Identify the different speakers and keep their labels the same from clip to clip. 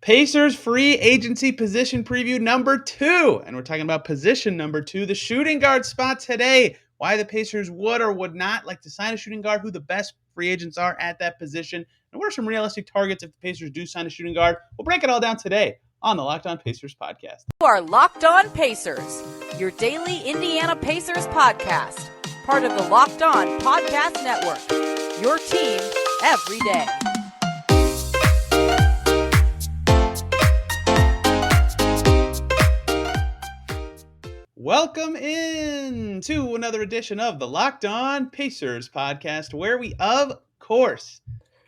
Speaker 1: Pacers free agency position preview number 2. And we're talking about position number 2, the shooting guard spot today. Why the Pacers would or would not like to sign a shooting guard, who the best free agents are at that position, and what are some realistic targets if the Pacers do sign a shooting guard. We'll break it all down today on the Locked On Pacers podcast.
Speaker 2: You are Locked On Pacers, your daily Indiana Pacers podcast. Part of the Locked On Podcast Network, your team every day.
Speaker 1: Welcome in to another edition of the Locked On Pacers podcast, where we, of course,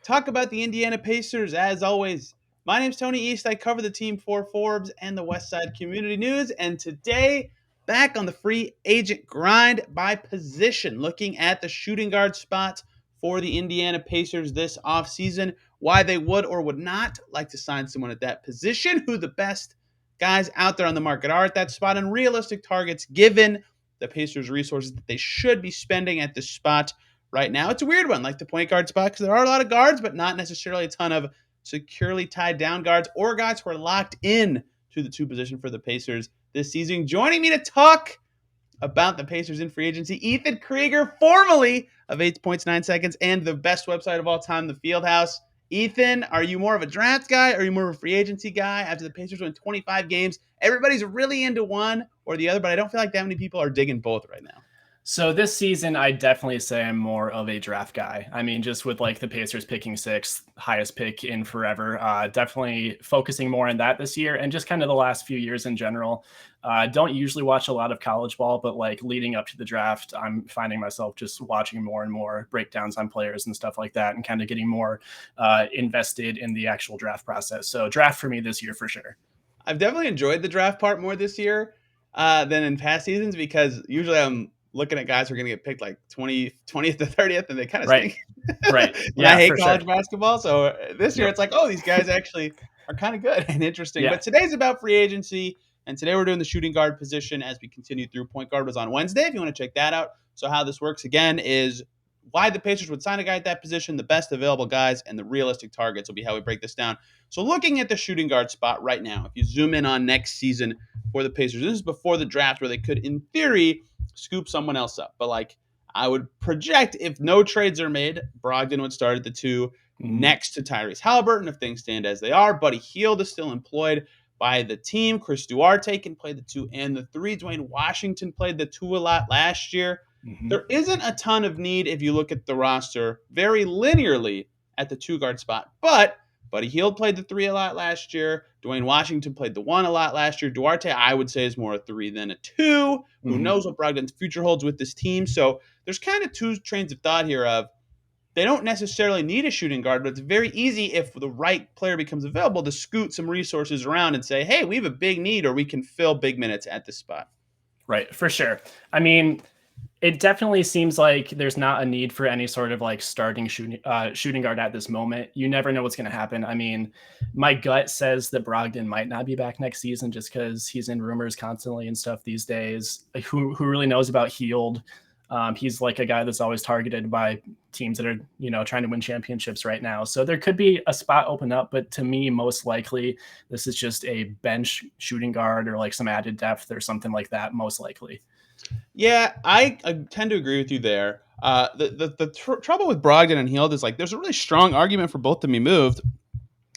Speaker 1: talk about the Indiana Pacers. As always, my name's Tony East. I cover the team for Forbes and the Westside Community News. And today, back on the free agent grind by position, looking at the shooting guard spot for the Indiana Pacers this offseason, why they would or would not like to sign someone at that position, who the best guys out there on the market are at that spot, and realistic targets given the Pacers' resources that they should be spending at this spot right now. It's a weird one, like the point guard spot, because there are a lot of guards, but not necessarily a ton of securely tied down guards or guys who are locked in to the two position for the Pacers this season. Joining me to talk about the Pacers in free agency, Ethan Krieger, formerly of 8 Points, 9 Seconds, and the best website of all time, The Fieldhouse. Ethan, are you more of a draft guy? Or are you more of a free agency guy? After the Pacers win 25 games, everybody's really into one or the other, but I don't feel like that many people are digging both right now.
Speaker 3: So this season, I definitely say I'm more of a draft guy. I mean, just with like the Pacers picking sixth, highest pick in forever, definitely focusing more on that this year and just kind of the last few years in general. Don't usually watch a lot of college ball, but like leading up to the draft, I'm finding myself just watching more and more breakdowns on players and stuff like that and kind of getting more invested in the actual draft process. So draft for me this year for sure.
Speaker 1: I've definitely enjoyed the draft part more this year than in past seasons, because usually I'm looking at guys who are going to get picked like 20th to 30th, and they kind of stink.
Speaker 3: Right.
Speaker 1: Yeah, I hate college basketball. So this year it's like, oh, these guys actually are kind of good and interesting. Yeah. But today's about free agency, and today we're doing the shooting guard position as we continue through. Point guard was on Wednesday, if you want to check that out. So how this works, again, is why the Pacers would sign a guy at that position, the best available guys, and the realistic targets will be how we break this down. So looking at the shooting guard spot right now, if you zoom in on next season for the Pacers, this is before the draft where they could, in theory, scoop someone else up. But like, I would project if no trades are made, Brogdon would start at the 2 next to Tyrese Halliburton if things stand as they are. Buddy Hield is still employed by the team. Chris Duarte can play the 2 and the 3. Dwayne Washington played the 2 a lot last year. There isn't a ton of need if you look at the roster very linearly at the 2 guard spot, but Buddy Hield played the 3 a lot last year. Dwayne Washington played the 1 a lot last year. Duarte, I would say, is more a 3 than a 2. Who knows what Brogdon's future holds with this team? So there's kind of two trains of thought here of they don't necessarily need a shooting guard, but it's very easy if the right player becomes available to scoot some resources around and say, hey, we have a big need, or we can fill big minutes at this spot.
Speaker 3: Right, for sure. I mean, it definitely seems like there's not a need for any sort of like starting shooting guard at this moment. You never know what's going to happen. I mean, my gut says that Brogdon might not be back next season just because he's in rumors constantly and stuff these days. Like, who really knows about Hield? He's like a guy that's always targeted by teams that are, trying to win championships right now. So there could be a spot open up, but to me, most likely this is just a bench shooting guard or like some added depth or something like that, most likely.
Speaker 1: Yeah, I tend to agree with you there. The trouble with Brogdon and Hield is like there's a really strong argument for both to be moved,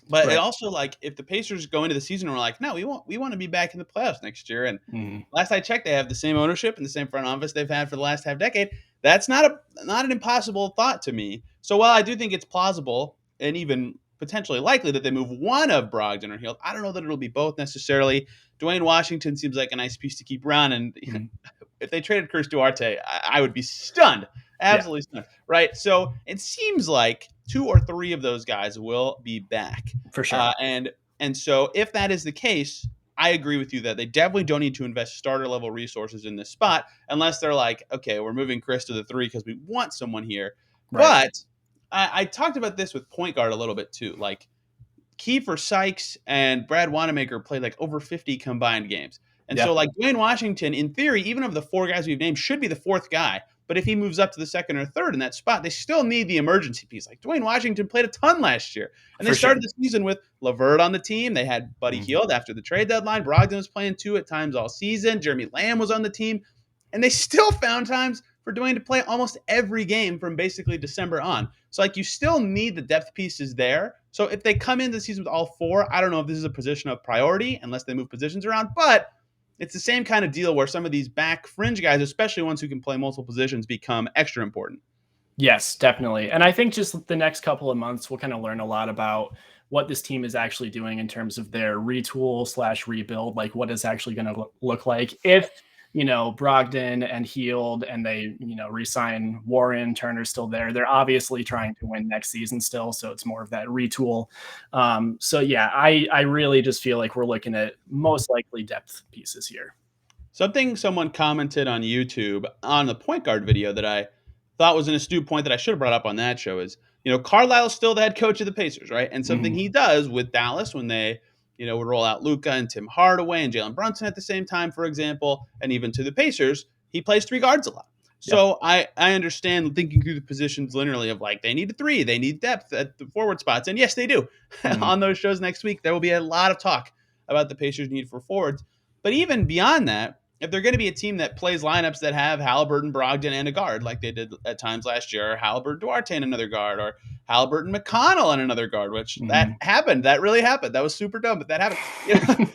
Speaker 1: but it also like if the Pacers go into the season and we're like, no, we want to be back in the playoffs next year. And last I checked, they have the same ownership and the same front office they've had for the last half decade. That's not an impossible thought to me. So while I do think it's plausible and even potentially likely that they move one of Brogdon or Hield, I don't know that it'll be both necessarily. Dwayne Washington seems like a nice piece to keep around, and if they traded Chris Duarte, I would be stunned, absolutely stunned, right? So it seems like 2 or 3 of those guys will be back
Speaker 3: for sure.
Speaker 1: And so if that is the case, I agree with you that they definitely don't need to invest starter level resources in this spot unless they're like, okay, we're moving Chris to the 3 because we want someone here. Right. But I talked about this with point guard a little bit too. Like Kiefer Sykes and Brad Wanamaker played like over 50 combined games. And so like Dwayne Washington, in theory, even of the 4 guys we've named, should be the 4th guy. But if he moves up to the second or third in that spot, they still need the emergency piece. Like Dwayne Washington played a ton last year. And they started the season with LeVert on the team. They had Buddy Hield after the trade deadline. Brogdon was playing 2 at times all season. Jeremy Lamb was on the team. And they still found times for Dwayne to play almost every game from basically December on. So, like, you still need the depth pieces there. So if they come into the season with all 4, I don't know if this is a position of priority unless they move positions around. But it's the same kind of deal where some of these back fringe guys, especially ones who can play multiple positions, become extra important.
Speaker 3: Yes, definitely. And I think just the next couple of months, we'll kind of learn a lot about what this team is actually doing in terms of their retool/rebuild, like what is actually going to look like if, Brogdon and Hield and they, re-sign Warren, Turner's still there. They're obviously trying to win next season still. So it's more of that retool. So yeah, I really just feel like we're looking at most likely depth pieces here.
Speaker 1: Something someone commented on YouTube on the point guard video that I thought was an astute point that I should have brought up on that show is, Carlisle's still the head coach of the Pacers, right? And something he does with Dallas when they, would roll out Luka and Tim Hardaway and Jalen Brunson at the same time, for example, and even to the Pacers, he plays 3 guards a lot. So I understand thinking through the positions linearly of like, they need a 3, they need depth at the forward spots. And yes, they do. On those shows next week, there will be a lot of talk about the Pacers' need for forwards. But even beyond that, if they're going to be a team that plays lineups that have Halliburton, Brogdon, and a guard like they did at times last year, or Halliburton, Duarte, and another guard, or Halliburton, McConnell, and another guard, which that happened. That really happened. That was super dumb, but that happened.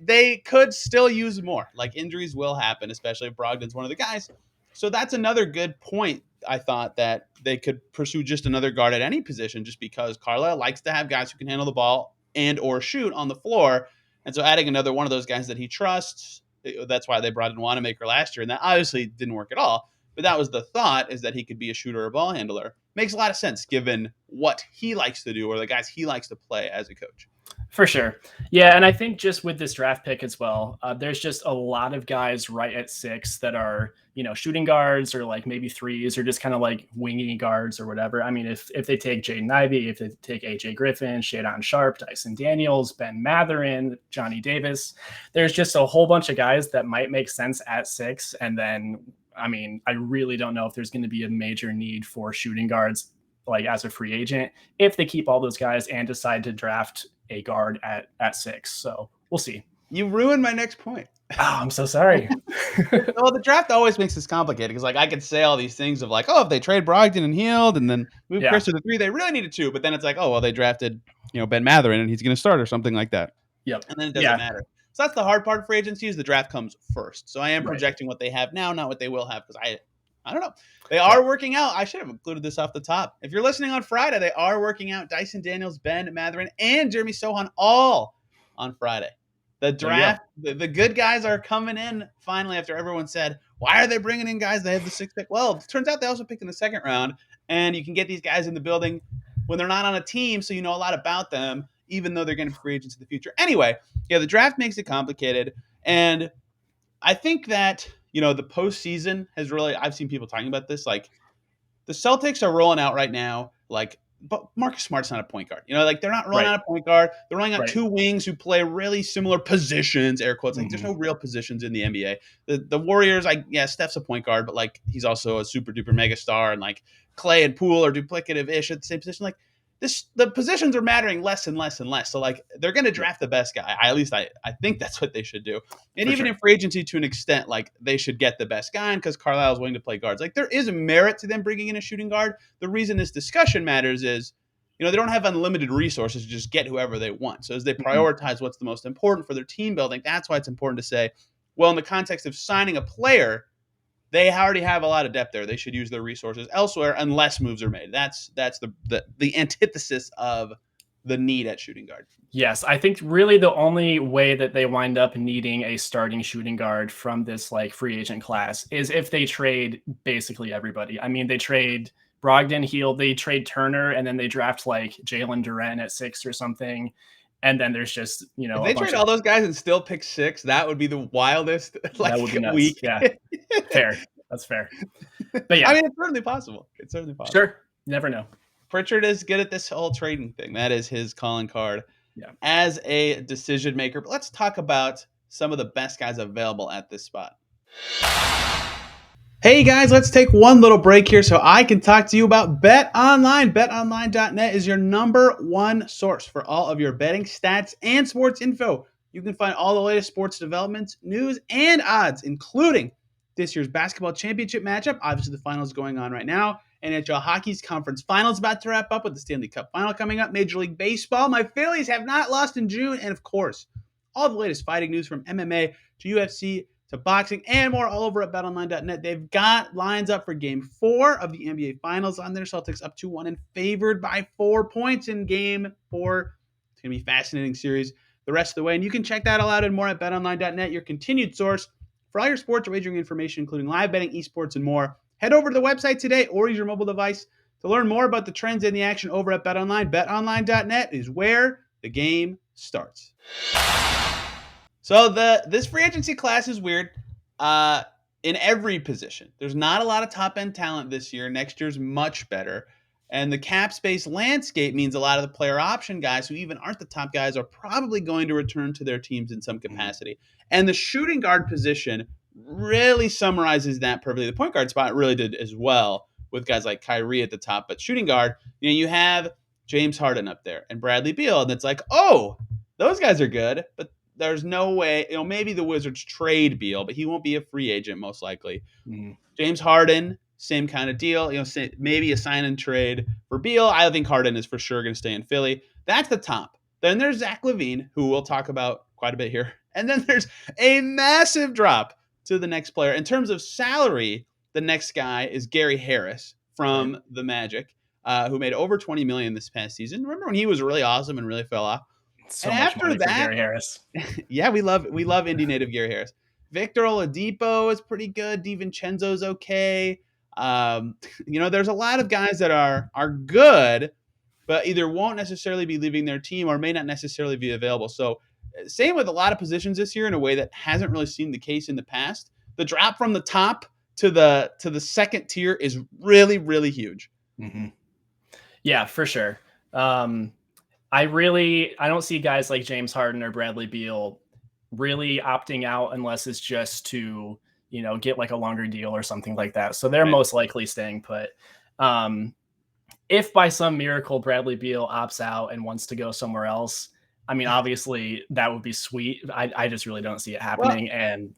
Speaker 1: They could still use more. Like, injuries will happen, especially if Brogdon's one of the guys. So that's another good point. I thought that they could pursue just another guard at any position just because Carlisle likes to have guys who can handle the ball and or shoot on the floor. And so adding another one of those guys that he trusts, that's why they brought in Wanamaker last year. And that obviously didn't work at all. But that was the thought, is that he could be a shooter or a ball handler. Makes a lot of sense given what he likes to do or the guys he likes to play as a coach.
Speaker 3: For sure. Yeah, and I think just with this draft pick as well, there's just a lot of guys right at 6 that are, shooting guards or like maybe 3s or just kind of like wingy guards or whatever. I mean, if they take Jaden Ivey, if they take AJ Griffin, Shadon Sharp, Dyson Daniels, Ben Mathurin, Johnny Davis, there's just a whole bunch of guys that might make sense at 6. And then, I mean, I really don't know if there's going to be a major need for shooting guards like as a free agent if they keep all those guys and decide to draft a guard at 6. So we'll see.
Speaker 1: You ruined my next point.
Speaker 3: Oh, I'm so sorry.
Speaker 1: Well, the draft always makes this complicated because, like, I could say all these things of like, oh, if they trade Brogdon and Hield and then move Chris to the 3, they really needed 2. But then it's like, oh, well, they drafted, Ben Mathurin and he's going to start or something like that.
Speaker 3: Yep.
Speaker 1: And then it doesn't matter. So that's the hard part of free agency is the draft comes first. So I am projecting what they have now, not what they will have, because I don't know. They are working out. I should have included this off the top. If you're listening on Friday, they are working out Dyson Daniels, Ben Mathurin, and Jeremy Sohan all on Friday. The draft, the good guys are coming in finally after everyone said, why are they bringing in guys? They have the 6th pick. Well, it turns out they also picked in the 2nd round, and you can get these guys in the building when they're not on a team, so you know a lot about them, even though they're going to be free agents in the future. Anyway, the draft makes it complicated, and I think that the postseason has really, I've seen people talking about this. Like, the Celtics are rolling out right now, like, but Marcus Smart's not a point guard. Like, they're not rolling out a point guard. They're rolling out 2 wings who play really similar positions, air quotes. Like, there's no real positions in the NBA. The Warriors, Steph's a point guard, but, like, he's also a super duper mega star. And, like, Clay and Poole are duplicative-ish at the same position. Like, the positions are mattering less and less and less. So, like, they're going to draft the best guy. At least I think that's what they should do. And even in free agency, to an extent, like, they should get the best guy because Carlisle's willing to play guards. Like, there is a merit to them bringing in a shooting guard. The reason this discussion matters is, they don't have unlimited resources to just get whoever they want. So as they prioritize what's the most important for their team building, that's why it's important to say, well, in the context of signing a player, they already have a lot of depth there. They should use their resources elsewhere unless moves are made. That's the antithesis of the need at shooting guard.
Speaker 3: Yes, I think really the only way that they wind up needing a starting shooting guard from this like free agent class is if they trade basically everybody. I mean, they trade Brogdon, Hield, they trade Turner, and then they draft like Jalen Duren at 6 or something. And then there's just,
Speaker 1: if they trade all those guys and still pick 6, that would be the wildest
Speaker 3: that would be nuts.
Speaker 1: Week.
Speaker 3: Yeah, fair. That's fair. But yeah,
Speaker 1: I mean, it's certainly possible.
Speaker 3: Sure. You never know.
Speaker 1: Pritchard is good at this whole trading thing. That is his calling card as a decision maker. But let's talk about some of the best guys available at this spot. Hey guys, let's take one little break here so I can talk to you about BetOnline. BetOnline.net is your number one source for all of your betting stats and sports info. You can find all the latest sports developments, news, and odds, including this year's basketball championship matchup. Obviously, the finals going on right now. NHL hockey's conference finals about to wrap up with the Stanley Cup final coming up. Major League Baseball, my Phillies have not lost in June. And of course, all the latest fighting news from MMA to UFC to boxing and more all over at betonline.net. They've got lines up for game 4 of the NBA Finals on there. Celtics up 2-1 and favored by 4 points in game 4. It's going to be a fascinating series the rest of the way. And you can check that all out and more at betonline.net, your continued source for all your sports wagering information, including live betting, esports, and more. Head over to the website today or use your mobile device to learn more about the trends and the action over at BetOnline. BetOnline.net is where the game starts. So this free agency class is weird in every position. There's not a lot of top-end talent this year. Next year's much better. And the cap space landscape means a lot of the player option guys who even aren't the top guys are probably going to return to their teams in some capacity. And the shooting guard position really summarizes that perfectly. The point guard spot really did as well with guys like Kyrie at the top. But shooting guard, you have James Harden up there and Bradley Beal. And it's like, oh, those guys are good. But there's no way, maybe the Wizards trade Beal, but he won't be a free agent most likely. James Harden, same kind of deal. Maybe a sign and trade for Beal. I think Harden is for sure going to stay in Philly. That's the top. Then there's Zach LaVine, who we'll talk about quite a bit here. And then there's a massive drop to the next player. In terms of salary, the next guy is Gary Harris from the Magic, who made over $20 million this past season. Remember when he was really awesome and really fell off?
Speaker 3: So and much after money that, for Gary Harris.
Speaker 1: Yeah, we love Indy native Gary Harris. Victor Oladipo is pretty good. DiVincenzo's okay. There's a lot of guys that are good, but either won't necessarily be leaving their team or may not necessarily be available. So same with a lot of positions this year in a way that hasn't really seen the case in the past. The drop from the top to the second tier is really, really huge.
Speaker 3: Mm-hmm. Yeah, for sure. I don't see guys like James Harden or Bradley Beal really opting out unless it's just to, get like a longer deal or something like that. So they're most likely staying put. If by some miracle Bradley Beal opts out and wants to go somewhere else, I mean, obviously that would be sweet. I just really don't see it happening. Well, and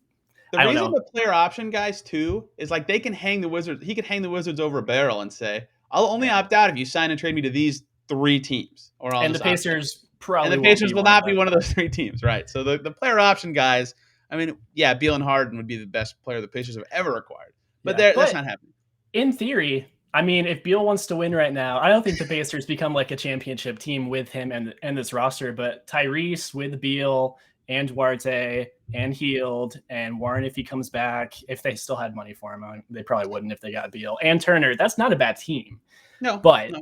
Speaker 1: the reason the player option guys too is like they can hang the Wizards. He could hang the Wizards over a barrel and say, "I'll only opt out if you sign and trade me to these 3 teams." Or
Speaker 3: and the Pacers probably
Speaker 1: and the Pacers will not be one of those 3 teams, right? So the player option guys, I mean, yeah, Beal and Harden would be the best player the Pacers have ever acquired, but that's not happening.
Speaker 3: In theory, I mean, if Beal wants to win right now, I don't think the Pacers become like a championship team with him and this roster. But Tyrese with Beal and Duarte and Hield and Warren, if he comes back, if they still had money for him, they probably wouldn't if they got Beal and Turner. That's not a bad team.
Speaker 1: No,
Speaker 3: but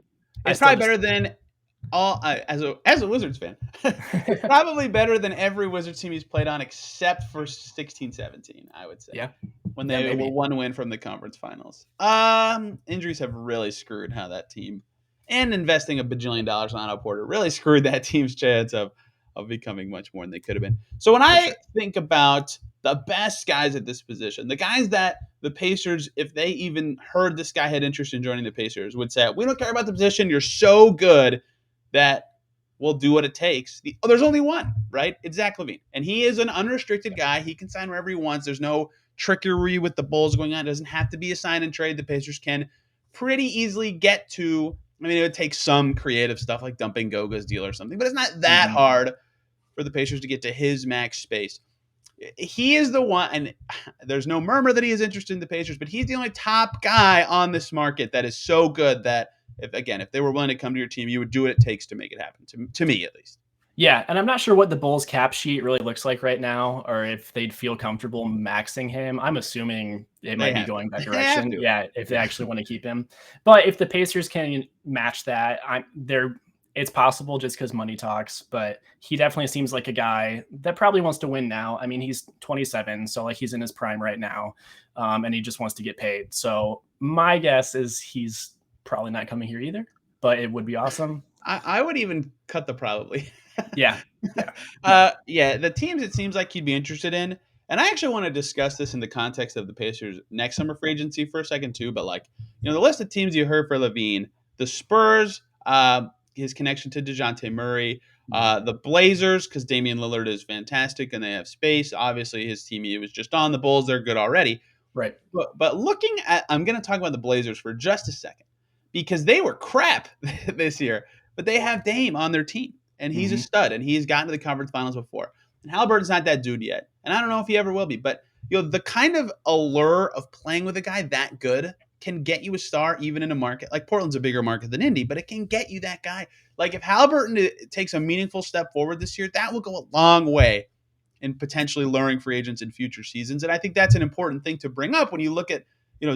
Speaker 1: it's probably better than all as a Wizards fan. It's probably better than every Wizards team he's played on except for 16-17, I would say.
Speaker 3: Yeah.
Speaker 1: When they were 1 win from the conference finals. Injuries have really screwed how that team, and investing $1 bajillion on Otto Porter really screwed that team's chance of becoming much more than they could have been. So when I think about the best guys at this position, the guys that the Pacers, if they even heard this guy had interest in joining the Pacers, would say, "We don't care about the position. You're so good that we'll do what it takes." There's only one, right? It's Zach LaVine. And he is an unrestricted guy. He can sign wherever he wants. There's no trickery with the Bulls going on. It doesn't have to be a sign and trade. The Pacers can pretty easily get to, I mean, it would take some creative stuff like dumping Goga's deal or something, but it's not that hard for the Pacers to get to his max space. He is the one, and there's no murmur that he is interested in the Pacers, but he's the only top guy on this market that is so good that, if they were willing to come to your team, you would do what it takes to make it happen, to me at least.
Speaker 3: Yeah, and I'm not sure what the Bulls cap sheet really looks like right now, or if they'd feel comfortable maxing him. I'm assuming it might be going that direction. Yeah, if they actually want to keep him. But if the Pacers can match that, it's possible just because money talks. But he definitely seems like a guy that probably wants to win now. I mean, he's 27, so like he's in his prime right now, and he just wants to get paid. So my guess is he's probably not coming here either, but it would be awesome.
Speaker 1: I would even cut the probably.
Speaker 3: Yeah.
Speaker 1: The teams it seems like he'd be interested in, And I actually want to discuss this in the context of the Pacers' next summer free agency for a second too. But the list of teams you heard for LaVine, the Spurs, his connection to DeJounte Murray, the Blazers, because Damian Lillard is fantastic and they have space. Obviously, his team he was just on. The Bulls, they're good already.
Speaker 3: Right.
Speaker 1: But looking at, I'm going to talk about the Blazers for just a second because they were crap this year, but they have Dame on their team and he's a stud and he's gotten to the conference finals before. And Halliburton's not that dude yet, and I don't know if he ever will be. But the kind of allure of playing with a guy that good can get you a star even in a market like Portland's a bigger market than Indy, but it can get you that guy. Like if Halliburton takes a meaningful step forward this year, that will go a long way in potentially luring free agents in future seasons. And I think that's an important thing to bring up when you look at,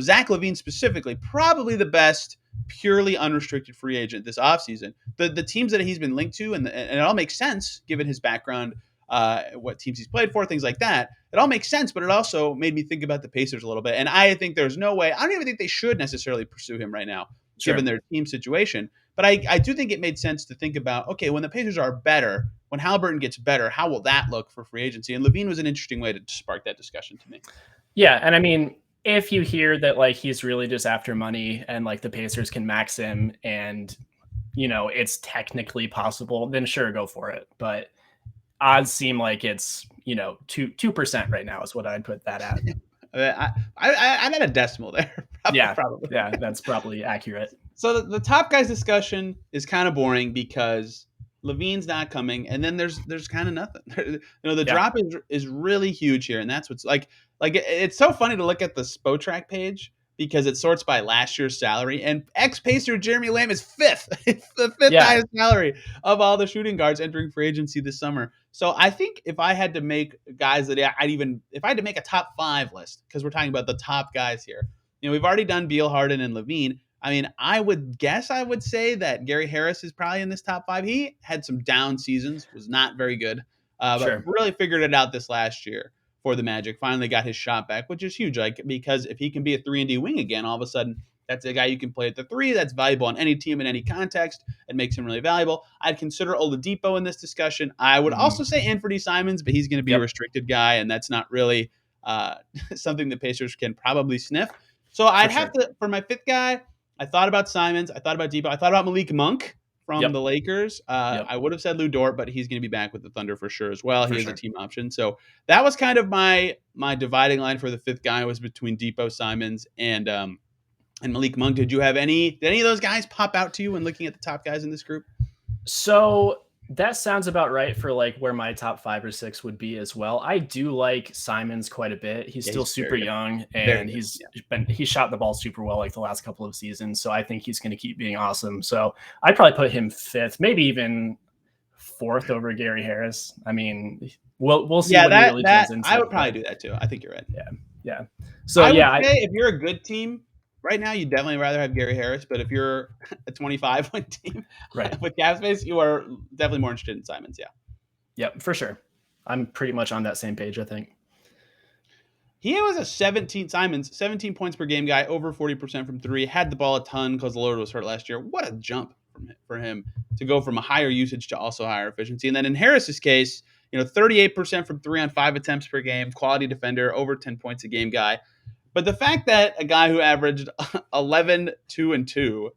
Speaker 1: Zach LaVine specifically, probably the best purely unrestricted free agent this offseason. The teams that he's been linked to, and it all makes sense given his background, what teams he's played for, things like that. It all makes sense, but it also made me think about the Pacers a little bit. And I think there's no way, I don't even think they should necessarily pursue him right now, given their team situation. But I do think it made sense to think about, okay, when the Pacers are better, when Halliburton gets better, how will that look for free agency? And LaVine was an interesting way to spark that discussion to me.
Speaker 3: Yeah, and I mean, if you hear that he's really just after money and the Pacers can max him and it's technically possible, then sure, go for it. But odds seem like it's 2% right now is what I'd put that at.
Speaker 1: I'm at a decimal there.
Speaker 3: Probably. Yeah, that's probably accurate.
Speaker 1: So the top guys discussion is kind of boring because LaVine's not coming, and then there's kind of nothing. The drop is really huge here, and that's what's like it's so funny to look at the Spotrac page because it sorts by last year's salary, and ex-Pacer Jeremy Lamb is fifth. It's the fifth highest salary of all the shooting guards entering free agency this summer. So I think if I had to make guys that if I had to make a top 5 list, because we're talking about the top guys here, we've already done Beal, Harden, and LaVine. I mean, I would say that Gary Harris is probably in this top 5. He had some down seasons, was not very good, but really figured it out this last year for the Magic. Finally got his shot back, which is huge. Because if he can be a 3-and-D wing again, all of a sudden that's a guy you can play at the 3 that's valuable on any team in any context. It makes him really valuable. I'd consider Oladipo in this discussion. I would also say Anthony Simons, but he's going to be a restricted guy, and that's not really something the Pacers can probably sniff. So I'd have to, for my 5th guy, I thought about Simons. I thought about Depot. I thought about Malik Monk from the Lakers. I would have said Lou Dort, but he's going to be back with the Thunder for sure as well. He is a team option. So that was kind of my dividing line for the 5th guy was between Depot, Simons, and Malik Monk. Did any of those guys pop out to you when looking at the top guys in this group?
Speaker 3: So that sounds about right for where my top 5 or 6 would be as well. I do like Simons quite a bit. He's still super young, and he shot the ball super well the last couple of seasons. So I think he's going to keep being awesome. So I'd probably put him 5th, maybe even 4th over Gary Harris. I mean, we'll see.
Speaker 1: Yeah, what he really turns into. I would probably do that too. I think you're right.
Speaker 3: Yeah. So
Speaker 1: I would say if you're a good team right now, you'd definitely rather have Gary Harris. But if you're a 25-win team with cap space, you are definitely more interested in Simons.
Speaker 3: Yep, for sure. I'm pretty much on that same page, I think.
Speaker 1: He was a 17 points per game guy, over 40% from 3, had the ball a ton because the Lord was hurt last year. What a jump for him to go from a higher usage to also higher efficiency. And then in Harris's case, 38% from 3 on 5 attempts per game, quality defender, over 10 points a game guy. But the fact that a guy who averaged 11, 2, and 2,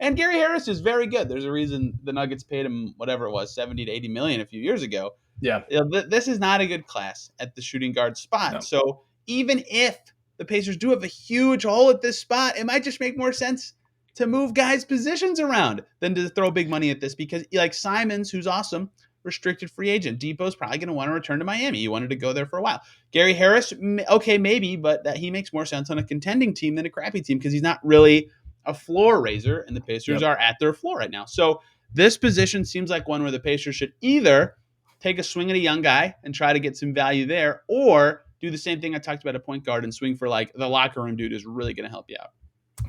Speaker 1: and Gary Harris is very good. There's a reason the Nuggets paid him whatever it was, 70 to 80 million a few years ago.
Speaker 3: Yeah.
Speaker 1: This is not a good class at the shooting guard spot. No. So even if the Pacers do have a huge hole at this spot, it might just make more sense to move guys' positions around than to throw big money at this because Simons, who's awesome, restricted free agent. Depot's probably going to want to return to Miami. He wanted to go there for a while. Gary Harris, okay, maybe, but that he makes more sense on a contending team than a crappy team because he's not really a floor raiser, and the Pacers are at their floor right now. So this position seems like one where the Pacers should either take a swing at a young guy and try to get some value there, or do the same thing I talked about at point guard and swing for the locker room dude is really going to help you out.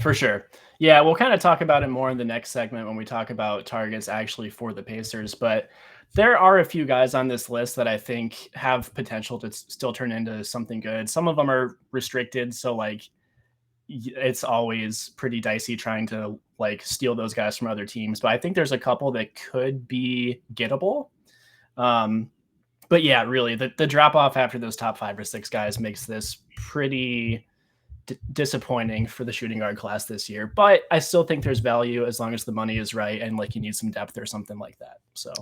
Speaker 3: For sure. Yeah, we'll kind of talk about it more in the next segment when we talk about targets actually for the Pacers, but there are a few guys on this list that I think have potential to still turn into something good. Some of them are restricted, so it's always pretty dicey trying to steal those guys from other teams. But I think there's a couple that could be gettable. But yeah, really, the drop off after those top 5 or 6 guys makes this pretty disappointing for the shooting guard class this year. But I still think there's value as long as the money is right and like you need some depth or something like that. So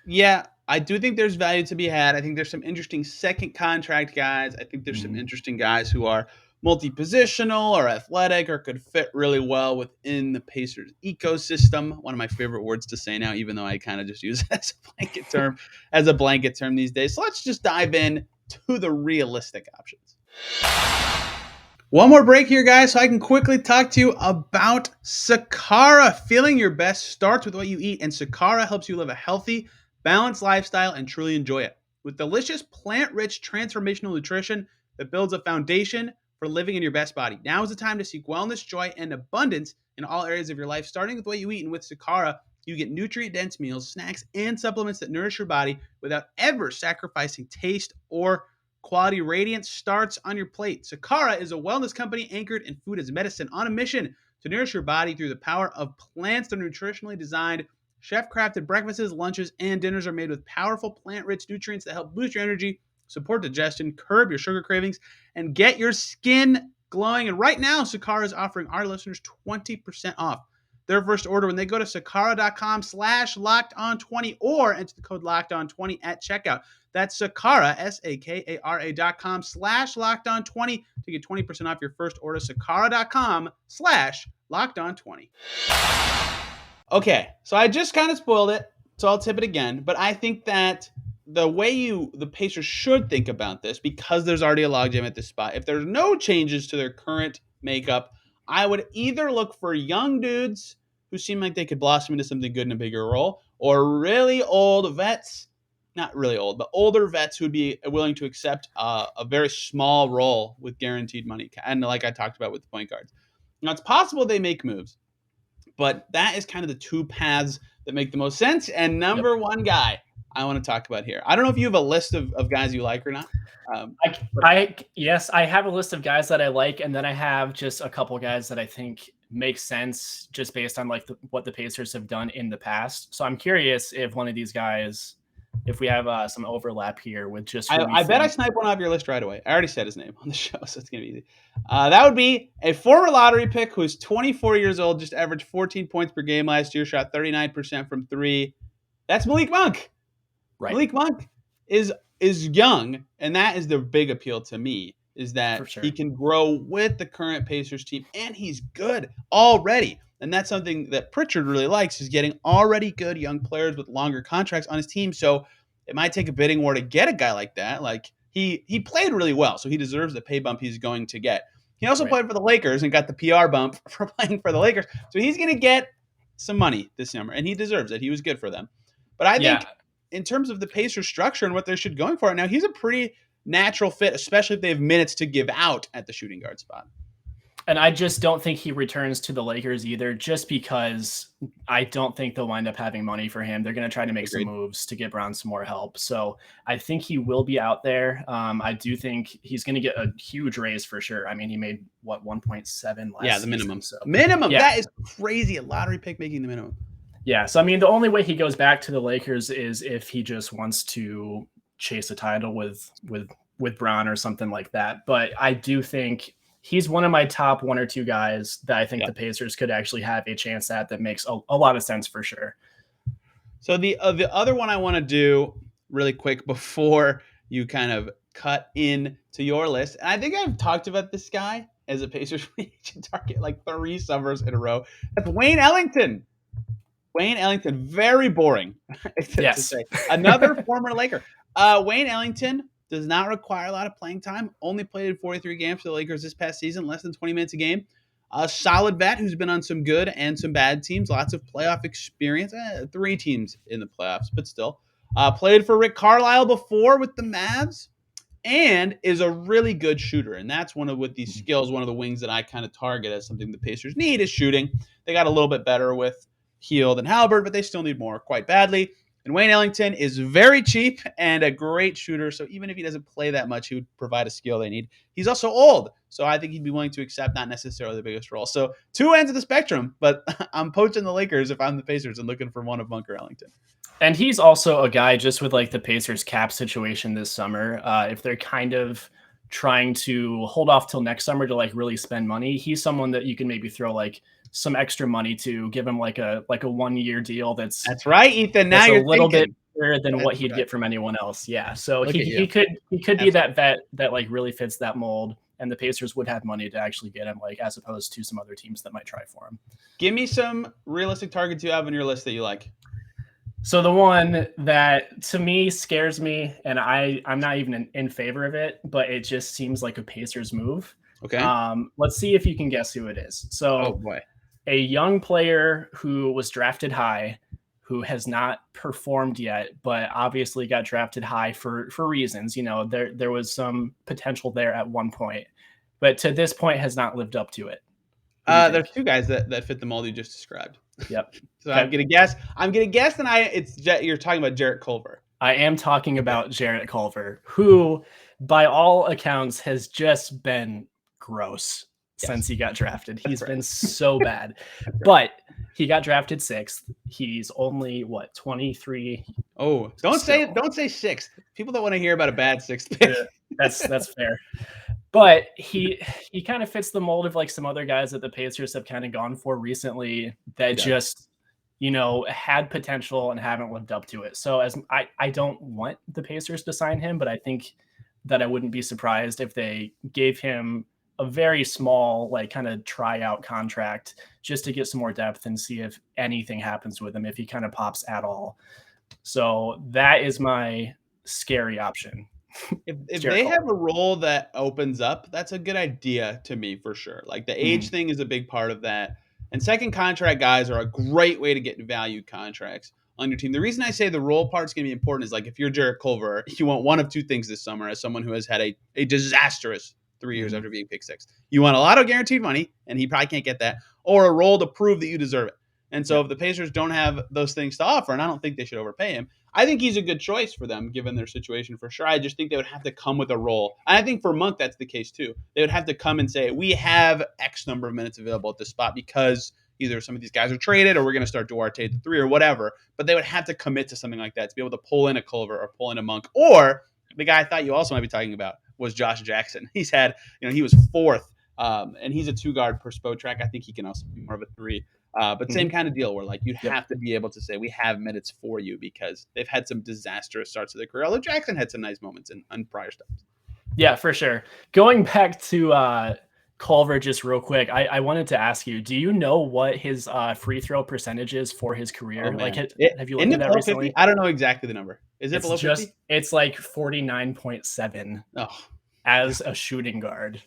Speaker 1: yeah, I do think there's value to be had. I think there's some interesting second contract guys. I think there's some interesting guys who are multi-positional or athletic or could fit really well within the Pacers ecosystem. One of my favorite words to say now, even though I kind of just use it as a blanket term these days. So let's just dive in to the realistic options. One more break here, guys, so I can quickly talk to you about Sakara. Feeling your best starts with what you eat, and Sakara helps you live a healthy, balanced lifestyle and truly enjoy it. With delicious, plant-rich, transformational nutrition that builds a foundation for living in your best body. Now is the time to seek wellness, joy, and abundance in all areas of your life, starting with what you eat. And with Sakara, you get nutrient-dense meals, snacks, and supplements that nourish your body without ever sacrificing taste or quality. Radiance starts on your plate. Sakara is a wellness company anchored in food as medicine, on a mission to nourish your body through the power of plants. They're nutritionally designed. Chef-crafted breakfasts, lunches, and dinners are made with powerful plant-rich nutrients that help boost your energy, support digestion, curb your sugar cravings, and get your skin glowing. And right now, Sakara is offering our listeners 20% off their first order when they go to sakara.com/lockedon20 or enter the code lockedon20 at checkout. That's Sakara, SAKARA.com/lockedon20 to get 20% off your first order. Sakara.com/lockedon20. Okay, so I just kind of spoiled it, so I'll tip it again. But I think that the way the Pacers should think about this, because there's already a logjam at this spot, if there's no changes to their current makeup, I would either look for young dudes who seem like they could blossom into something good in a bigger role, or really old vets, not really old, but older vets who would be willing to accept a very small role with guaranteed money. And like I talked about with the point guards. Now, it's possible they make moves, but that is kind of the two paths that make the most sense. And number one guy I want to talk about here. I don't know if you have a list of guys you like or not.
Speaker 3: Yes, I have a list of guys that I like, and then I have just a couple guys that I think make sense just based on like what the Pacers have done in the past. So I'm curious if one of these guys, if we have some overlap here with just.
Speaker 1: I bet I snipe one off your list right away. I already said his name on the show, so it's gonna be easy. That would be a former lottery pick who's 24 years old, just averaged 14 points per game last year, shot 39% from three. That's Malik Monk. Right. Malik Monk is young, and that is the big appeal to me, is that he can grow with the current Pacers team, and he's good already. And that's something that Pritchard really likes, is getting already good young players with longer contracts on his team. So it might take a bidding war to get a guy like that. Like he played really well, so he deserves the pay bump he's going to get. He also played for the Lakers and got the PR bump for playing for the Lakers. So he's going to get some money this summer, and he deserves it. He was good for them. But I think in terms of the Pacers structure and what they should going for right now, he's a pretty natural fit, especially if they have minutes to give out at the shooting guard spot.
Speaker 3: And I just don't think he returns to the Lakers either, just because I don't think they'll wind up having money for him. They're going to try to make some moves to get Brown some more help. So I think he will be out there. I do think he's going to get a huge raise for sure. I mean, he made, 1.7 last
Speaker 1: the minimum.
Speaker 3: Season, so.
Speaker 1: Minimum. Yeah. That is crazy. A lottery pick making the minimum.
Speaker 3: Yeah. So, I mean, the only way he goes back to the Lakers is if he just wants to chase a title with Brown or something like that. But I do think he's one of my top one or two guys that I think the Pacers could actually have a chance at, that makes a lot of sense for sure.
Speaker 1: So the other one I want to do really quick before you kind of cut in to your list, and I think I've talked about this guy as a Pacers free agent target like 3 summers in a row. That's Wayne Ellington. Wayne Ellington, very boring to say. Another former Laker. Wayne Ellington does not require a lot of playing time. Only played in 43 games for the Lakers this past season, less than 20 minutes a game. A solid vet who's been on some good and some bad teams. Lots of playoff experience. 3 teams in the playoffs, but still. Played for Rick Carlisle before with the Mavs, and is a really good shooter. And that's with these skills, one of the wings that I kind of target as something the Pacers need is shooting. They got a little bit better with Hield and Halbert, but they still need more quite badly. And Wayne Ellington is very cheap and a great shooter. So even if he doesn't play that much, he would provide a skill they need. He's also old. So I think he'd be willing to accept not necessarily the biggest role. So two ends of the spectrum, but I'm poaching the Lakers if I'm the Pacers and looking for one of Monk or Ellington.
Speaker 3: And he's also a guy just with like the Pacers cap situation this summer. If they're kind of trying to hold off till next summer to like really spend money, he's someone that you can maybe throw like some extra money to, give him like a 1 year deal. That's
Speaker 1: right, Ethan. Now you're
Speaker 3: a little
Speaker 1: thinking.
Speaker 3: bit better than what he'd get from anyone else. Yeah. So he could be that vet that like really fits that mold, and the Pacers would have money to actually get him, like, as opposed to some other teams that might try for him.
Speaker 1: Give me some realistic targets you have on your list that you like.
Speaker 3: So the one that to me scares me, and I'm not even in favor of it, but it just seems like a Pacers move.
Speaker 1: Okay.
Speaker 3: Let's see if you can guess who it is. So a young player who was drafted high, who has not performed yet, but obviously got drafted high for reasons. You know, there was some potential there at one point, but to this point has not lived up to it.
Speaker 1: There's two guys that fit the mold you just described.
Speaker 3: Yep.
Speaker 1: So okay. I'm gonna guess, and you're talking about Jarrett Culver.
Speaker 3: I am talking about Jarrett Culver, who, by all accounts, has just been gross since he got drafted. He's been so bad, but he got drafted 6th. He's only 23.
Speaker 1: Oh, don't say 6th. People don't want to hear about a bad 6th pick.
Speaker 3: That's fair. But he kind of fits the mold of like some other guys that the Pacers have kind of gone for recently that just, you know, had potential and haven't lived up to it. So as I don't want the Pacers to sign him, but I think that I wouldn't be surprised if they gave him a very small, like, kind of tryout contract just to get some more depth and see if anything happens with him, if he kind of pops at all. So that is my scary option.
Speaker 1: If they have a role that opens up, that's a good idea to me for sure. Like the age thing is a big part of that. And second contract guys are a great way to get valued contracts on your team. The reason I say the role part's going to be important is, like, if you're Jarrett Culver, you want one of two things this summer as someone who has had a disastrous 3 years after being picked 6th. You want a lot of guaranteed money, and he probably can't get that, or a role to prove that you deserve it. And so if the Pacers don't have those things to offer, and I don't think they should overpay him, I think he's a good choice for them given their situation for sure. I just think they would have to come with a role. And I think for Monk, that's the case too. They would have to come and say, we have X number of minutes available at this spot because either some of these guys are traded or we're going to start Duarte at the 3 or whatever. But they would have to commit to something like that to be able to pull in a Culver or pull in a Monk. Or the guy I thought you also might be talking about was Josh Jackson. He was 4th. And he's a 2-guard per Spotrac. I think he can also be more of a 3. But same kind of deal where, like, you'd have to be able to say we have minutes for you because they've had some disastrous starts of their career. Although Jackson had some nice moments in prior stops.
Speaker 3: Yeah, for sure. Going back to Culver just real quick, I wanted to ask you, do you know what his free throw percentage is for his career?
Speaker 1: Oh,
Speaker 3: like, have you looked at that recently?
Speaker 1: 50? I don't know exactly the number. Is it below 50?
Speaker 3: It's like 49.7 as a shooting guard,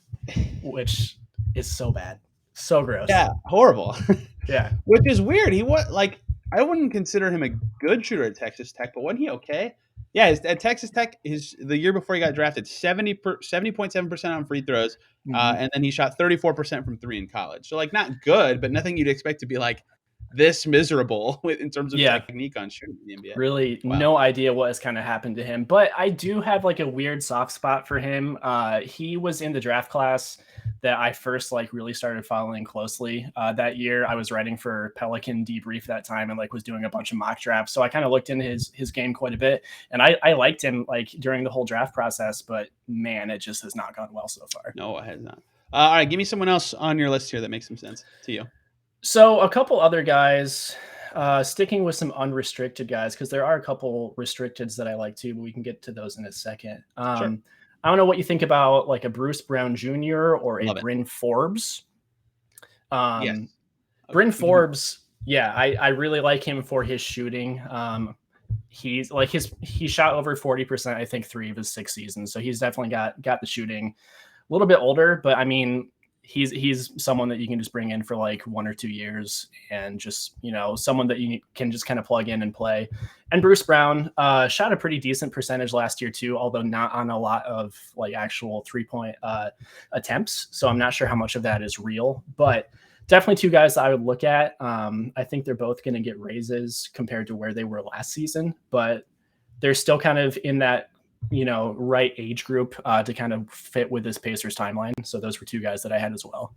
Speaker 3: which is so bad. So gross.
Speaker 1: Yeah, horrible.
Speaker 3: Yeah.
Speaker 1: Which is weird. I wouldn't consider him a good shooter at Texas Tech, but wasn't he okay? Yeah, at Texas Tech, the year before he got drafted, 70.7% on free throws, and then he shot 34% from 3 in college. So, like, not good, but nothing you'd expect to be like this miserable in terms of technique on shooting in the NBA.
Speaker 3: Really, no idea what has kind of happened to him, but I do have like a weird soft spot for him. He was in the draft class that I first like really started following closely that year. I was writing for Pelican Debrief that time and like was doing a bunch of mock drafts. So I kind of looked into his game quite a bit, and I liked him like during the whole draft process, but man, it just has not gone well so far.
Speaker 1: No, it has not. All right, give me someone else on your list here that makes some sense to you.
Speaker 3: So a couple other guys, sticking with some unrestricted guys, because there are a couple restricteds that I like too, but we can get to those in a second. Sure. I don't know what you think about like a Bruce Brown Jr. or a Bryn Forbes. Bryn Forbes, I really like him for his shooting. He's like he shot over 40%, I think, 3 of his 6 seasons. So he's definitely got the shooting. A little bit older, but I mean, he's someone that you can just bring in for like 1 or 2 years and just, you know, someone that you can just kind of plug in and play. And Bruce Brown shot a pretty decent percentage last year too, although not on a lot of like actual 3-point attempts. So I'm not sure how much of that is real, but definitely two guys that I would look at. I think they're both going to get raises compared to where they were last season, but they're still kind of in that, right age group to kind of fit with this Pacers timeline. So those were two guys that I had as well.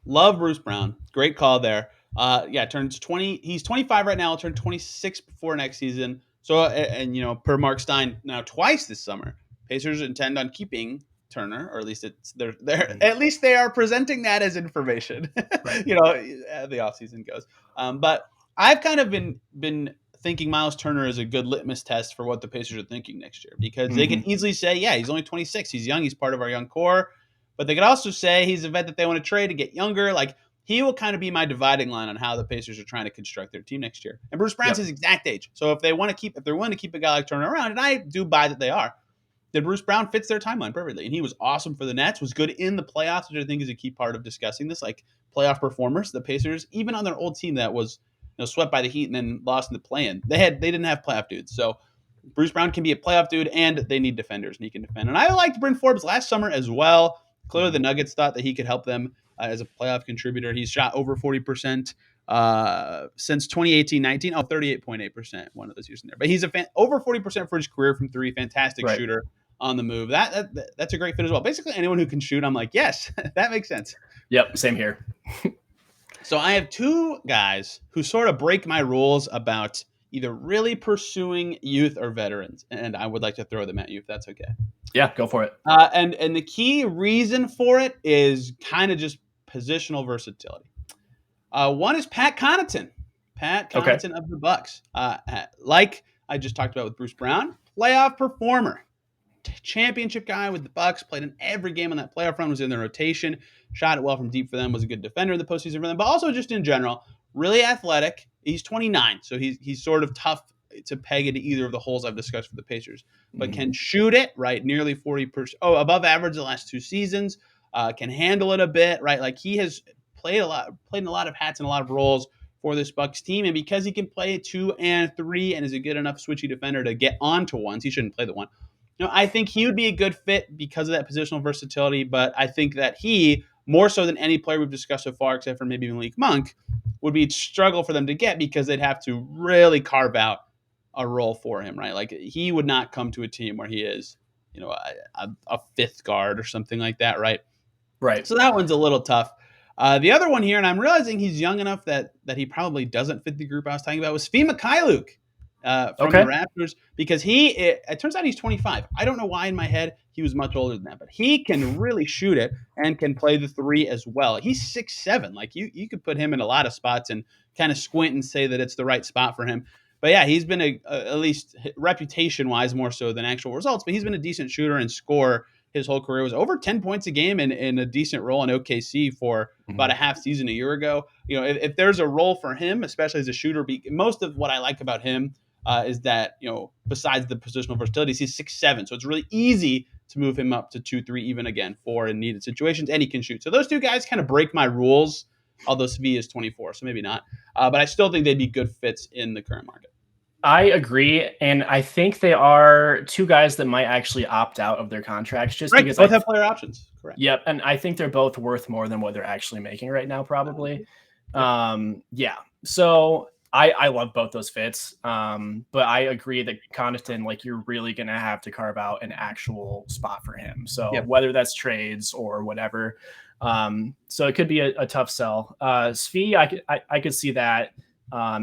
Speaker 1: Love Bruce Brown. Great call there. Turns 20. He's 25 right now. He'll turn 26 before next season. So, and per Mark Stein, now twice this summer, Pacers intend on keeping Turner, or at least they're at least they are presenting that as information.
Speaker 3: Right.
Speaker 1: The offseason goes. But I've kind of been thinking Miles Turner is a good litmus test for what the Pacers are thinking next year, because they can easily say, yeah, he's only 26. He's young. He's part of our young core. But they could also say he's a vet that they want to trade to get younger. Like, he will kind of be my dividing line on how the Pacers are trying to construct their team next year. And Bruce Brown's his exact age. So if they're willing to keep a guy like Turner around, and I do buy that they are, then Bruce Brown fits their timeline perfectly. And he was awesome for the Nets, was good in the playoffs, which I think is a key part of discussing this. Like, playoff performers, the Pacers, even on their old team that was swept by the Heat and then lost in the play-in, they didn't have playoff dudes. So Bruce Brown can be a playoff dude, and they need defenders, and he can defend. And I liked Bryn Forbes last summer as well. Clearly, the Nuggets thought that he could help them as a playoff contributor. He's shot over 40% since 2018-19. 38.8% one of those years in there. But he's over 40% for his career from three. Fantastic shooter on the move. That's a great fit as well. Basically, anyone who can shoot, I'm like, yes, that makes sense.
Speaker 3: Yep, same here.
Speaker 1: So I have two guys who sort of break my rules about either really pursuing youth or veterans, and I would like to throw them at you if that's okay.
Speaker 3: Yeah, go for it.
Speaker 1: And the key reason for it is kind of just positional versatility. One is Pat Connaughton. Of the Bucks. Like I just talked about with Bruce Brown, playoff performer, championship guy with the Bucks, played in every game on that playoff run, was in their rotation, shot it well from deep for them, was a good defender in the postseason for them, but also just in general, really athletic. He's 29, so he's sort of tough to peg into either of the holes I've discussed for the Pacers, but can shoot it, right? Nearly 40%, above average the last two seasons, can handle it a bit, right? Like, he has played in a lot of hats and a lot of roles for this Bucks team, and because he can play 2 and 3 and is a good enough switchy defender to get onto ones, he shouldn't play the one. I think he would be a good fit because of that positional versatility, but I think that he, more so than any player we've discussed so far, except for maybe Malik Monk, would be a struggle for them to get because they'd have to really carve out a role for him, right? Like, he would not come to a team where he is, a fifth guard or something like that, right?
Speaker 3: Right.
Speaker 1: So that one's a little tough. The other one here, and I'm realizing he's young enough that he probably doesn't fit the group I was talking about, was Svi Mykhailiuk from the Raptors, because it turns out he's 25. I don't know why in my head he was much older than that, but he can really shoot it and can play the three as well. He's 6'7". Like, you could put him in a lot of spots and kind of squint and say that it's the right spot for him. But yeah, he's been at least reputation-wise more so than actual results, but he's been a decent shooter and scorer his whole career. Was over 10 points a game in a decent role in OKC for about a half season a year ago. If there's a role for him, especially as a shooter, most of what I like about him is that, besides the positional versatility, he's 6'7", so it's really easy to move him up to 2-3, even again 4 in needed situations, and he can shoot. So those two guys kind of break my rules, although Svi is 24, so maybe not. But I still think they'd be good fits in the current market.
Speaker 3: I agree, and I think they are two guys that might actually opt out of their contracts just because
Speaker 1: both have player options. Correct.
Speaker 3: Yep, and I think they're both worth more than what they're actually making right now, probably. Yeah. So I love both those fits, but I agree that Connaughton, like, you're really going to have to carve out an actual spot for him. So whether that's trades or whatever, so it could be a tough sell. Svi, I could see that,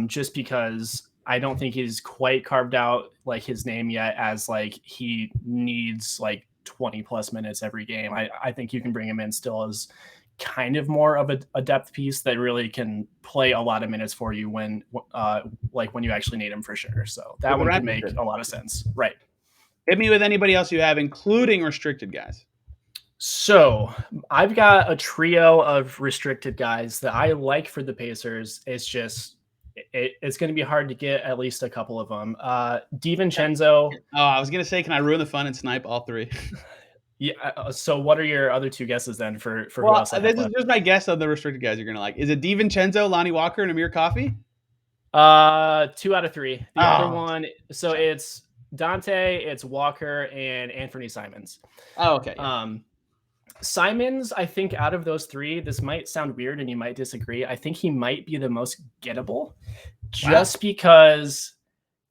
Speaker 3: just because I don't think he's quite carved out like his name yet as like he needs like 20 plus minutes every game. I think you can bring him in still as kind of more of a depth piece that really can play a lot of minutes for you when you actually need him, for sure. So that one could make a lot of sense. Right.
Speaker 1: Hit me with anybody else you have, including restricted guys.
Speaker 3: So I've got a trio of restricted guys that I like for the Pacers. It's just, it's going to be hard to get at least a couple of them. DiVincenzo.
Speaker 1: Oh, I was going to say, can I ruin the fun and snipe all three?
Speaker 3: Yeah. So what are your other two guesses then for who else?
Speaker 1: This is just my guess of the restricted guys you're going to like. Is it DiVincenzo, Lonnie Walker, and Amir Coffey?
Speaker 3: 2 out of 3. The other one. So it's Dante, it's Walker, and Anthony Simons.
Speaker 1: Oh, okay. Yeah.
Speaker 3: Simons, I think out of those three, this might sound weird and you might disagree. I think he might be the most gettable just because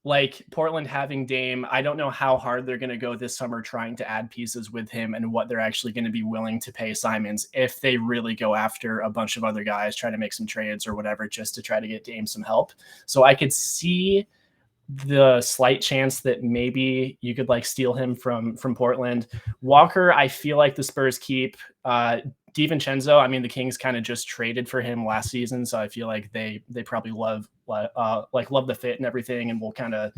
Speaker 3: like Portland having Dame, I don't know how hard they're going to go this summer trying to add pieces with him and what they're actually going to be willing to pay Simons if they really go after a bunch of other guys, try to make some trades or whatever, just to try to get Dame some help. So I could see the slight chance that maybe you could like steal him from Portland. Walker, I feel like the Spurs keep. DiVincenzo, I mean, the Kings kind of just traded for him last season, so I feel like they probably love the fit and everything, and will kind of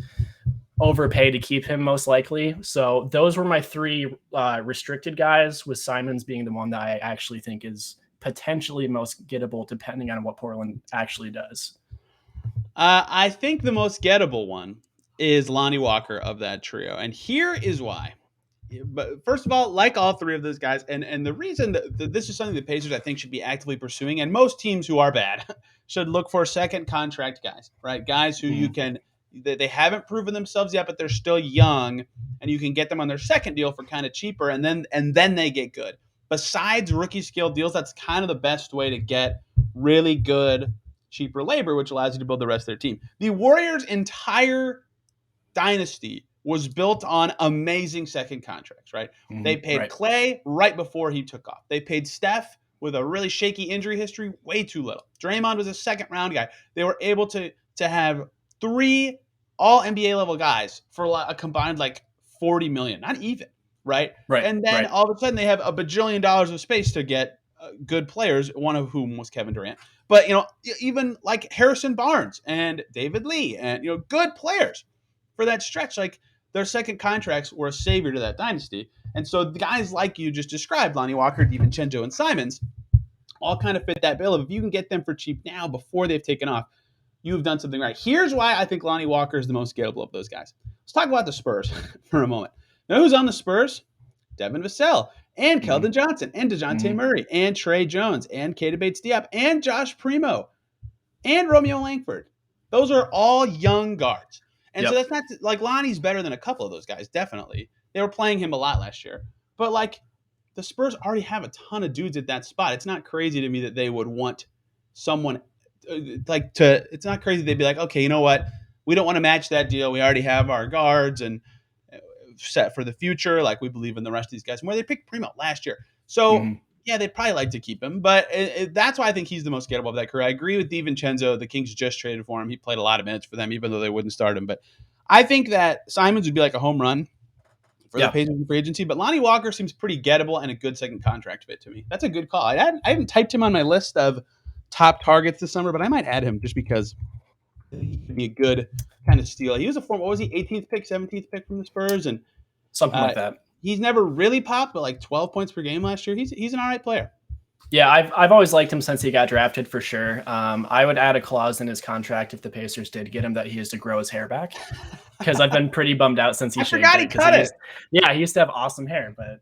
Speaker 3: overpay to keep him most likely. So those were my three restricted guys, with Simons being the one that I actually think is potentially most gettable, depending on what Portland actually does.
Speaker 1: I think the most gettable one is Lonnie Walker of that trio, and here is why. But first of all, like all three of those guys, and the reason that this is something the Pacers I think should be actively pursuing, and most teams who are bad should look for second contract guys, right? Guys who you can they haven't proven themselves yet, but they're still young, and you can get them on their second deal for kind of cheaper, and then they get good. Besides rookie scale deals, that's kind of the best way to get really good cheaper labor, which allows you to build the rest of their team. The Warriors' entire dynasty was built on amazing second contracts, right? They paid Clay right before he took off. They paid Steph with a really shaky injury history way too little. Draymond was a second round guy. They were able to have three all NBA level guys for a combined like 40 million, not even, right? And then all of a sudden they have a bajillion dollars of space to get good players, one of whom was Kevin Durant. But, even like Harrison Barnes and David Lee and, good players for that stretch, like their second contracts were a savior to that dynasty. And so the guys like you just described, Lonnie Walker, DiVincenzo, and Simons, all kind of fit that bill of if you can get them for cheap now before they've taken off, you've done something right. Here's why I think Lonnie Walker is the most gettable of those guys. Let's talk about the Spurs for a moment. Now, who's on the Spurs? Devin Vassell and Keldon Johnson and DeJounte Murray and Trey Jones and Keita Bates-Diop and Josh Primo and Romeo Langford. Those are all young guards. And so that's not like Lonnie's better than a couple of those guys, definitely. They were playing him a lot last year. But like the Spurs already have a ton of dudes at that spot. It's not crazy to me that they would want someone it's not crazy. They'd be like, okay, you know what? We don't want to match that deal. We already have our guards and set for the future. Like we believe in the rest of these guys. Where they picked Primo last year. So yeah, they'd probably like to keep him, but that's why I think he's the most gettable of that career. I agree with DiVincenzo. The Kings just traded for him. He played a lot of minutes for them, even though they wouldn't start him. But I think that Simons would be like a home run for the Pacers free agency. But Lonnie Walker seems pretty gettable and a good second contract fit to me. That's a good call. I haven't typed him on my list of top targets this summer, but I might add him just because he could be a good kind of steal. He was a former, what was he, 18th pick, 17th pick from the Spurs? And
Speaker 3: something like that.
Speaker 1: He's never really popped, but like 12 points per game last year. He's an all right player.
Speaker 3: Yeah, I've always liked him since he got drafted for sure. I would add a clause in his contract if the Pacers did get him that he has to grow his hair back, because I've been pretty bummed out since he shaved
Speaker 1: forgot he cut it.
Speaker 3: He used to have awesome hair, but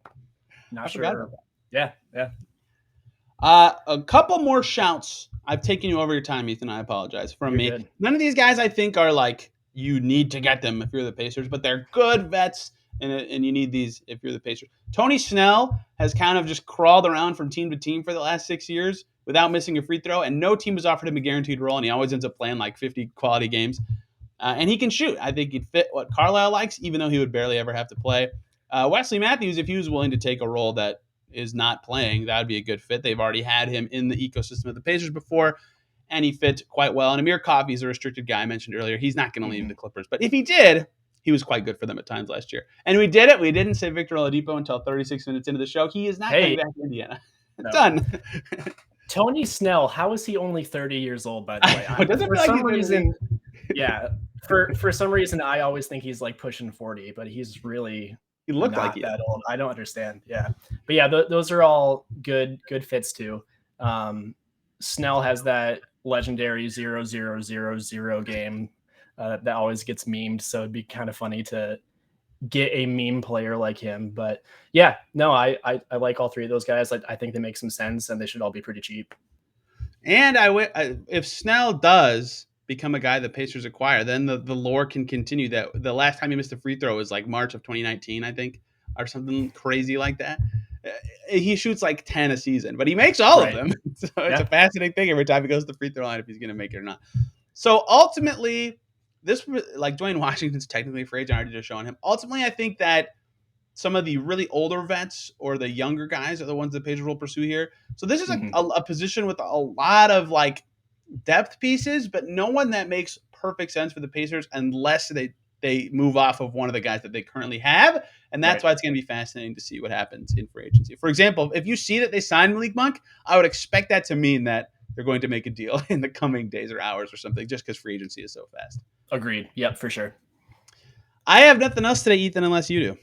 Speaker 3: not sure. Yeah.
Speaker 1: A couple more shouts. I've taken you over your time, Ethan. I apologize from me. Good. None of these guys I think are like you need to get them if you're the Pacers, but they're good vets. And you need these if you're the Pacers. Tony Snell has kind of just crawled around from team to team for the last 6 years without missing a free throw, and no team has offered him a guaranteed role, and he always ends up playing like 50 quality games. And he can shoot. I think he'd fit what Carlisle likes, even though he would barely ever have to play. Wesley Matthews, if he was willing to take a role that is not playing, that would be a good fit. They've already had him in the ecosystem of the Pacers before, and he fit quite well. And Amir Coffey is a restricted guy I mentioned earlier. He's not going to leave the Clippers, but if he did, he was quite good for them at times last year. And we did it. We didn't say Victor Oladipo until 36 minutes into the show. He is not coming back to Indiana. No. Done.
Speaker 3: Tony Snell, how is he only 30 years old, by the way? For some reason, for some reason, I always think he's like pushing 40, but he's really not like that old. I don't understand. Yeah. But yeah, those are all good fits too. Snell has that legendary 0-0-0-0 game that always gets memed, so it'd be kind of funny to get a meme player like him. But yeah, no, I like all three of those guys. I think they make some sense, and they should all be pretty cheap.
Speaker 1: And if Snell does become a guy the Pacers acquire, then the lore can continue. That the last time he missed a free throw was like March of 2019, I think, or something crazy like that. he shoots like 10 a season, but he makes all of them. So it's a fascinating thing every time he goes to the free throw line if he's going to make it or not. So ultimately, this, like, Dwayne Washington's technically a free agent, already just showing him. Ultimately, I think that some of the really older vets or the younger guys are the ones that Pacers will pursue here. So this is a position with a lot of like depth pieces, but no one that makes perfect sense for the Pacers unless they move off of one of the guys that they currently have. And that's why it's going to be fascinating to see what happens in free agency. For example, if you see that they signed Malik Monk, I would expect that to mean that they're going to make a deal in the coming days or hours or something, just because free agency is so fast.
Speaker 3: Agreed. Yep, for sure.
Speaker 1: I have nothing else today, Ethan, unless you do.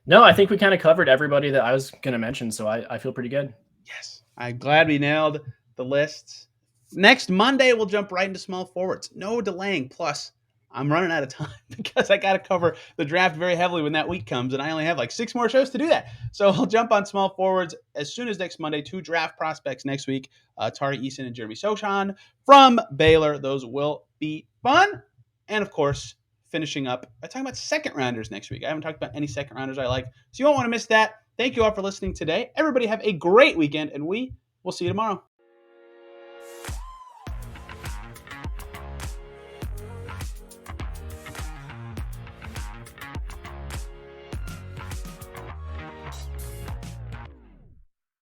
Speaker 3: No, I think we kind of covered everybody that I was going to mention, so I feel pretty good.
Speaker 1: Yes. I'm glad we nailed the lists. Next Monday, we'll jump right into small forwards. No delaying. Plus, I'm running out of time because I got to cover the draft very heavily when that week comes, and I only have like 6 more shows to do that. So I'll jump on small forwards as soon as next Monday. 2 draft prospects next week, Tari Eason and Jeremy Sochan from Baylor. Those will be fun. And, of course, finishing up by talking about second rounders next week. I haven't talked about any second rounders I like, so you won't want to miss that. Thank you all for listening today. Everybody have a great weekend, and we will see you tomorrow.